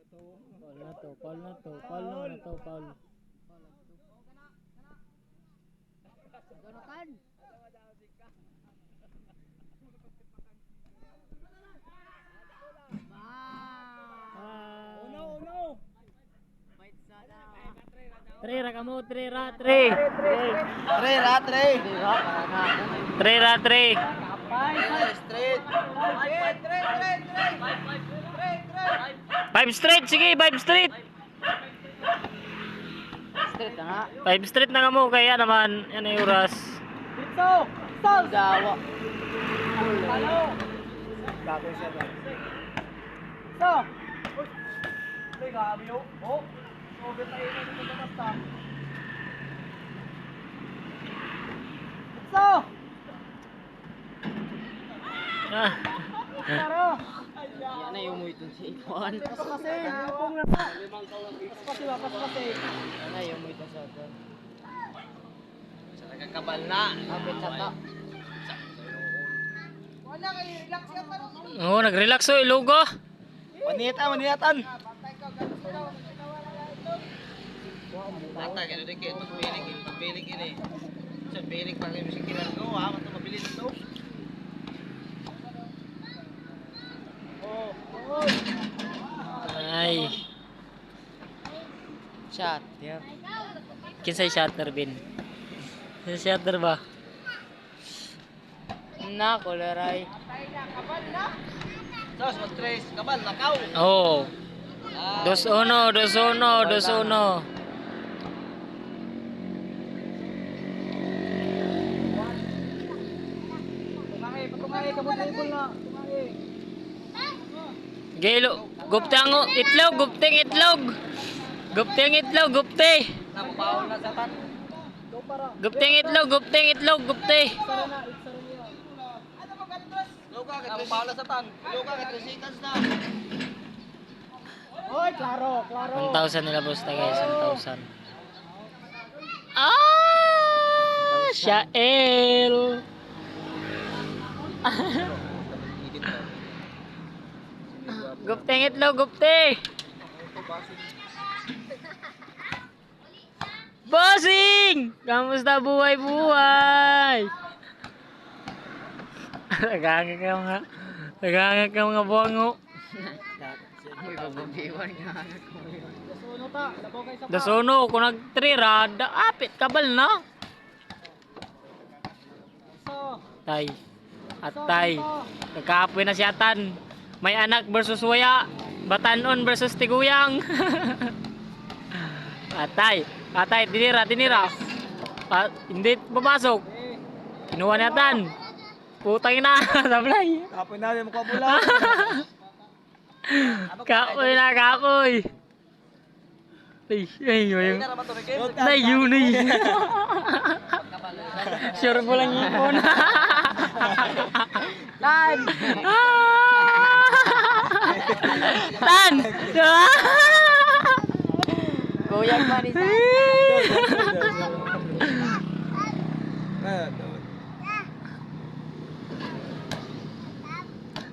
Paul na to. Paul. Ganokan. Uno. Bait sana. 3 ra kamo, 3 ra. 3 ra, 3. 3 ra, 3. Straight. 5 straight, sige, 5 straight. Straight na nga. 5 straight na kamo kaya naman yan ay oras. Dito. Dawa. Hello. Gagawin siya ba? So. Uy, grabe yun. Oh. Overtime na dito sa basta. So. Ah. Taro. Yan na yung muitong si Ipon. Kasi, upong na pa. Paspasi. Yan na yung muitong sa ito. Sa nagkakabal na. Kapit sa ta. Wala kayo, relax ka pa. Oo, nag-relax oh, ilugo. Maniyatan. Bata, gano'n din kayo. Pagpiling ini. So, piling pa kayo si Kiran ko. Ito mabilis ito. Ay. Shot. Yep. Kinsay shutter bin? Kinsay shutter ba? Na, kularay. Sos, mag-trace. Kabal, nakaw. Oo. 2-1. Patungay, kabutibol na. Gelo, guptang itlog, gupting itlog. Gupting itlog, gupte. Napapaon na sa tan. Gupting itlog, gupte. Luka, napapaon na sa tan. Luka, 3 seconds na. Oy, klaro. 1,000 nila bosta guys, 1,000. Ah, Shael. Gupting itlog, gupte. Bossing! Kamusta buhay? Nagangag ka mga buwango. May bababiwan nga. Suno ta, labaw kay sa pa. Dasono, kung nag-3 ra, apit kabal na. So, Tay. Atay. Nagkaapoy na si Atan. May anak versus waya. Batanon versus tiguyang. Atay, tinira. Hindi papasok. Kinuha ni Atan. Putang ina, sablay. kapoy na yung mukha pula. Kapoy. Ay. Nay, yun eh. Sure mo lang ipon. Tan! Tan! Goyang pa ni Tan.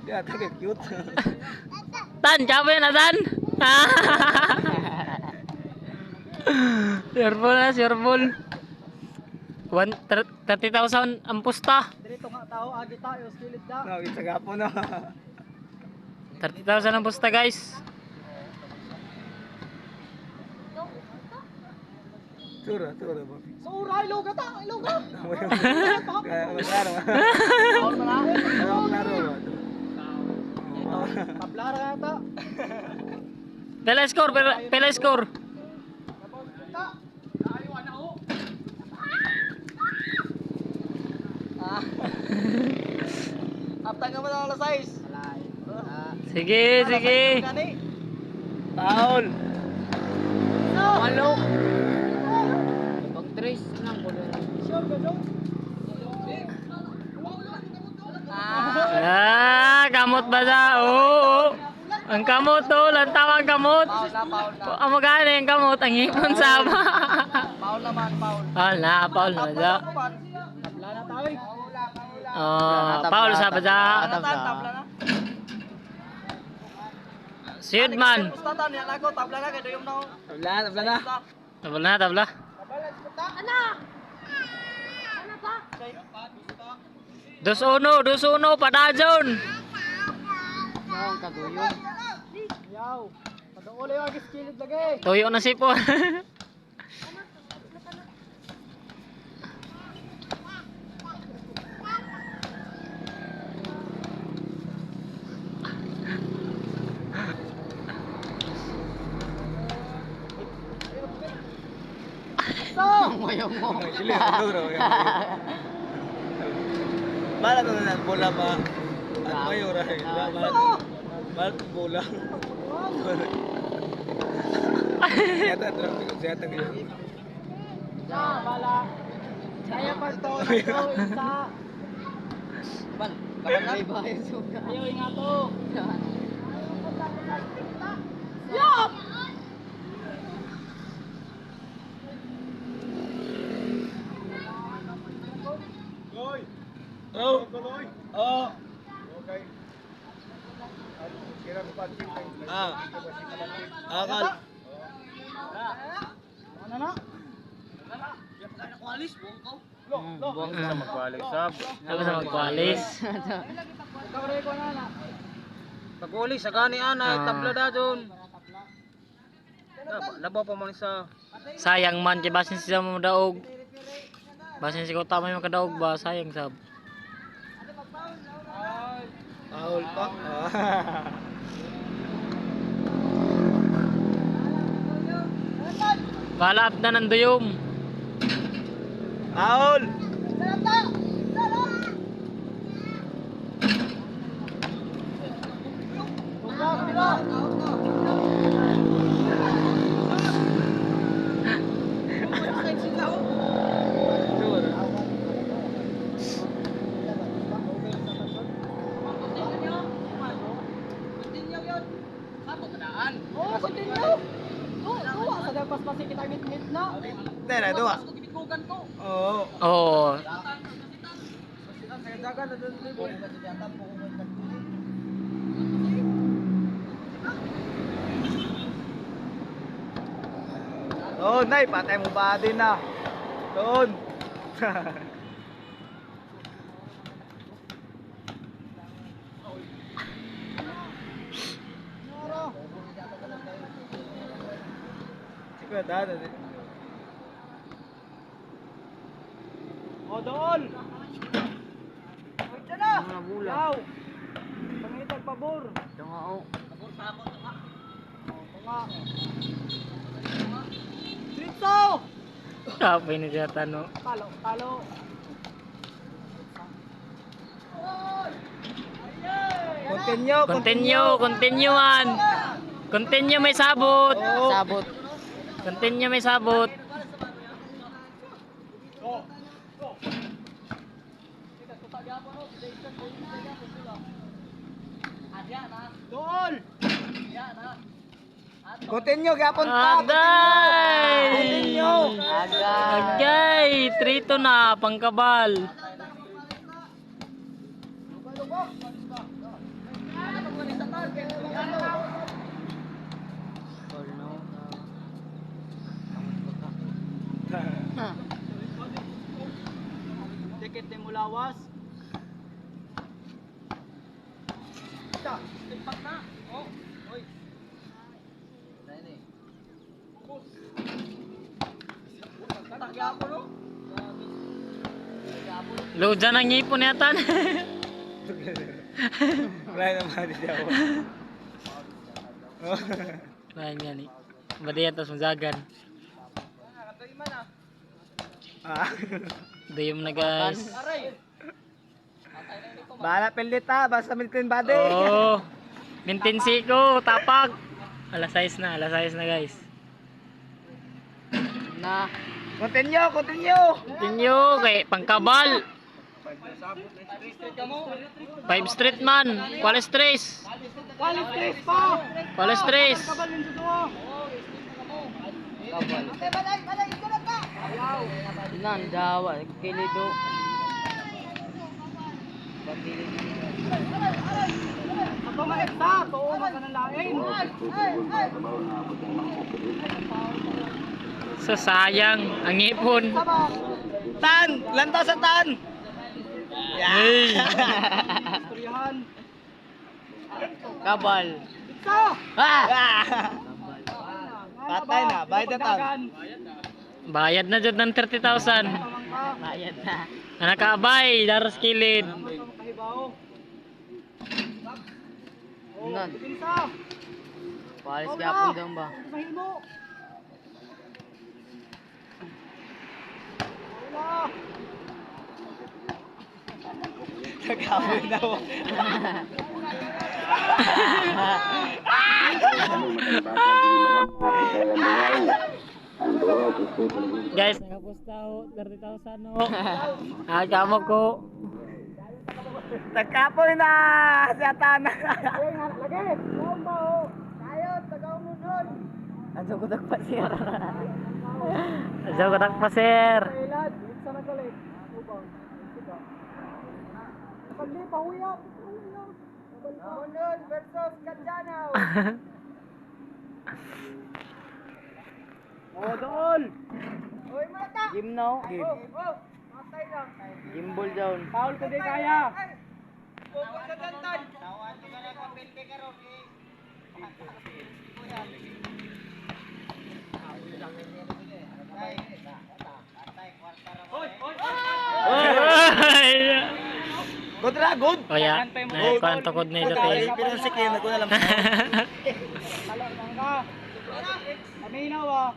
Dia tak cute. Tan, capek na Tan. Sure. 30,000 ang pusta. Dito nga tao agi tayo skilid da. No, isa gapo na. 30,000 ang pusta guys. Tura ba. Sura iloga ta, iloga. Kaya klaro. Klaro. Tablara ka ta. Pela score. Apta ka ba na alas 6? Sige. Paul. Malo. Pag-trace ng kularay. Kamot ba sa? Oo. Ang kamot to, lantawang kamot. Paul na. Ang magana yung kamot, ang ipon sama. Paul naman, Paul. Paul na ba? Tabla na tayo. Paul sa ba? Tabla na. Siyod man. Ustatan yan ako, tabla na kay doyom na. Tabla na. Tabla na, tabla. Ano? Ano pa? 2-1, padajon. Ang kaguyong. Yaw. Paduol yung agis kilid lagi. Tuyo na sipon. Ang mayong mo. Sili ang duro. Bala to na bola pa. At mayo ra. Bala to bola. Yata traffic sa yata kayo. Bala. Kaya pa to. Isa. Bal, kabal ba yung suga? Ayaw nga to. Yup! Oh. Oh. Okay. Akal. Ano na? Buwang sa magwalik sab. Ako sa magwalis. Pag-uli sa gani ana, Ah. tabla da doon. Labaw pa man sa Sayang man kay basin siya mo daog. Basin si ko tama yung makadaog ba, sayang sab. Paul pa. Kalap na ng duyom. Paul. Oh, continue. Tuwa sa dapat pasik kita ngit na. Tara, dua. Oo. Oo. Doon, nay, patay mo ba din na? Doon. Sige, dada. O, doon. Pwede na. Mga bula. Yaw. Pangitag pabor. Tunga o. Tunga. Dito! Kapay na siya tano. Talo, talo. Continue, Continuean. Continue may sabot. Sabot. Continue may sabot. Doon! Continue, gapon pa! Agay! Continue! Agay! Trito na, pangkabal. Ticket ni Mulawas. Load dyan ang ngipon yatan. Wala naman di ako. Lain yan eh. Badayan tas mazagan. Ah. Dayom na guys. Bahala pelita, basta maintain body. Oo. Mintinsi ko, tapag. Alas 6 na guys. Na. Continue, continue. Continue kay pangkabal. 5 street man. Qualis tres. Qualities pa. Qualis tres. Kabalin sa duwa. Nan dawa kilido. Bakili. Ako nga isa, tuon ka ng lain. So sayang ang ipon. Tan! Lantaw sa tan! Hey. Istoryahan. Kabal. Isa! Patay na, bayad na tan. Bayad na jud ng 30,000. Bayad na. Anak kaabay, daros kilid. Kahibaw. Nan. Isa! Palis gapon dong ba? Mahimo. Wala. Nagkawin na mo. Guys, nakapusta ho 30,000 ho. Kamo ko. Nagkapoy na! Sa tan! Lagi! Laon ba o? Tayo, tagaw mo doon. Ano ko nagpasira? Diyan ko takpaser. Kailad, isa na galit. Ubang. Pagli, pahuyap. Munod versus Katsanaw. Oh, doon. Uy, mata. Game now. Oh, matay na. Gimbal down. Paul ko di kaya. Pupul sa dantan. Good ra, good! Oh ya, kuan tukod ni dati. Pero si Kim, ko na lang. Talo lang ka. Aminaw ah.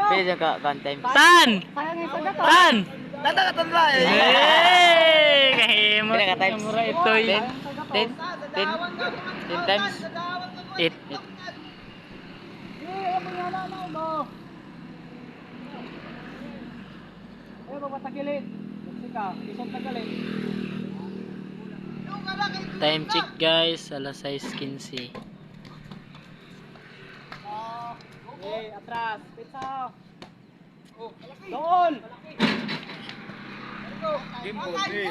Pwede ka content. Tan! Sayang isa ka to. Tan! Tatagatan ba eh? Hey! Kahimot. Pila ka times? Mura itoy. 10 times. 8. Magpatagilid. Sika, isog na galit. Time check guys, alas 6:15. Atras. Pizza. Doon. Gimbal, eh.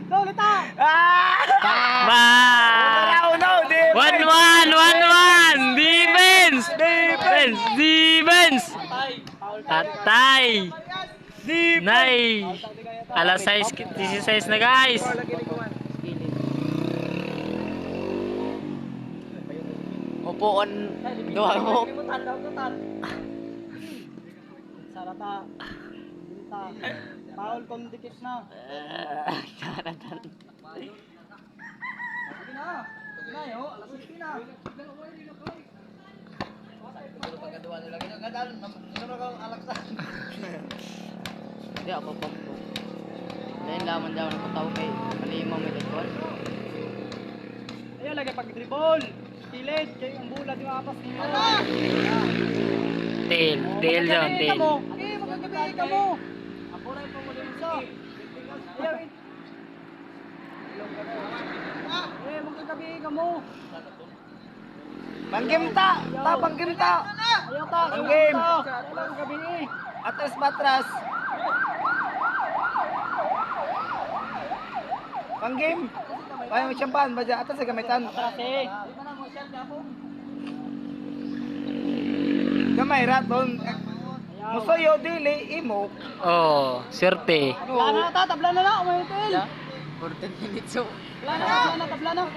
Doon, ita. Ba! Uno, di. 1-1! Defense! Defense! Atay! Nay! Alas 6:16 na guys! Upuan. Duha mo. Sarata. Binta. Paul, kung dikit na. Saratan. Sige na. Sige na, yo. Alas 6 na. Di ako pa po. Dahil laman daw ng tao kay kalima may dagwan. Ayun, lagi pag-dribble. Kilid. Kaya yung bulat yung apas niyo. Tail dyan, tail. Eh, magagabi ka mo. Ako rin po mo din sa. Ayun. Eh, magagabi ka mo. Panggimta! Panggimta! Ayun ta. Ang game. Magagabi eh. Atras matras! Panggim! Kaya mo siyampan, badya atas sa gamitan. Kasi. Gamay raton. Musoyo dili imo. Oh, swerte. Tabla na ta, tabla na na. Umayitin. 14 minutes so. Tabla na, tabla na.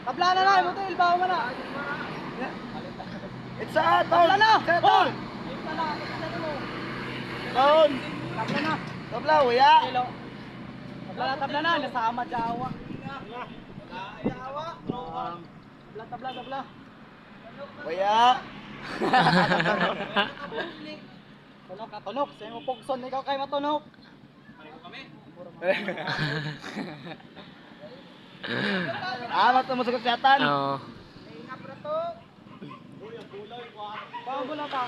Tabla na na, imutil. Bawa mo na. It's a tol. Tabla na. It's a tol. Tol. Tabla na. Tabla, waya. Hello. Tabla na. Nasama Jawa. Tabla, tabla. Waya. Tunok ka, tunok. Sa mo pugson, ikaw kay matunok. Amat mo sa kesehatan. Oh. Bawa mo na ta.